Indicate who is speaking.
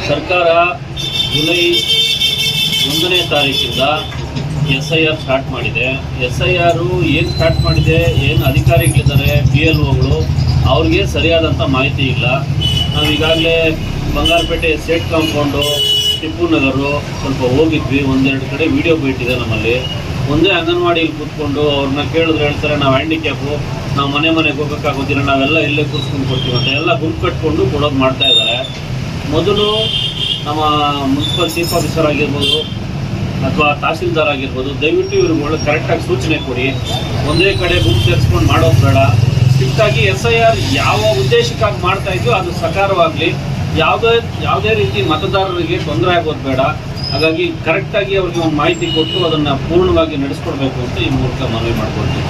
Speaker 1: ಸರ್ಕಾರ ಜುಲೈ 1ನೇ ತಾರೀಕಿಂದ SIR start ಮಾಡಿದೆ. SIR ಏನು ಸ್ಟಾರ್ಟ್ ಮಾಡಿದೆ, ಏನು ಅಧಿಕಾರಿಗಳಿದ್ದಾರೆ BLOಗಳು, ಅವ್ರಿಗೆ ಸರಿಯಾದಂಥ ಮಾಹಿತಿ ಇಲ್ಲ. ನಾವು ಈಗಾಗಲೇ ಬಂಗಾರಪೇಟೆ ಸ್ಟೇಟ್ ಕಾಂಪೌಂಡು, ಟಿಪ್ಪು ನಗರು ಸ್ವಲ್ಪ ಹೋಗಿದ್ವಿ. ಒಂದೆರಡು ಕಡೆ ವಿಡಿಯೋ ಬಿಟ್ಟಿದೆ ನಮ್ಮಲ್ಲಿ. ಒಂದೇ ಅಂಗನವಾಡಿಯಲ್ಲಿ ಕೂತ್ಕೊಂಡು ಅವ್ರನ್ನ ಕೇಳಿದ್ರೆ ಹೇಳ್ತಾರೆ ನಾವು ಹ್ಯಾಂಡಿಕ್ಯಾಪು, ನಾವು ಮನೆಗೆ ಹೋಗೋಕ್ಕಾಗೋದಿಲ್ಲ, ನಾವೆಲ್ಲ ಇಲ್ಲೇ ಕೂರಿಸ್ಕೊಂಡು ಕೊಡ್ತೀವಿ ಅಂತ ಎಲ್ಲ ಗುಂಪು ಕಟ್ಕೊಂಡು ಕೊಡೋದು ಮಾಡ್ತಾ ಇದ್ದಾರೆ. ಮೊದಲು ನಮ್ಮ ಮುನ್ಸಿಪಲ್ ಚೀಫ್ ಆಫೀಸರ್ ಆಗಿರ್ಬೋದು ಅಥವಾ ತಹಸೀಲ್ದಾರ್ ಆಗಿರ್ಬೋದು, ದಯವಿಟ್ಟು ಇವ್ರುಗಳು ಕರೆಕ್ಟಾಗಿ ಸೂಚನೆ ಕೊಡಿ. ಒಂದೇ ಕಡೆ ಗುಂಪು ಸೇರಿಸ್ಕೊಂಡು ಮಾಡೋದು ಬೇಡ. ಸ್ಟ್ರಿಕ್ಟಾಗಿ SIR ಯಾವ ಉದ್ದೇಶಕ್ಕಾಗಿ ಮಾಡ್ತಾ ಇದೆಯೋ ಅದು ಸಕಾರವಾಗಲಿ. ಯಾವುದೇ ರೀತಿ ಮತದಾರರಿಗೆ ತೊಂದರೆ ಆಗೋದು ಬೇಡ. ಹಾಗಾಗಿ ಕರೆಕ್ಟಾಗಿ ಅವ್ರಿಗೆ ಒಂದು ಮಾಹಿತಿ ಕೊಟ್ಟು ಅದನ್ನು ಪೂರ್ಣವಾಗಿ ನಡೆಸ್ಕೊಡ್ಬೇಕು ಅಂತ ಈ ಮೂಲಕ ಮನವಿ ಮಾಡ್ಕೊಳ್ತೀವಿ.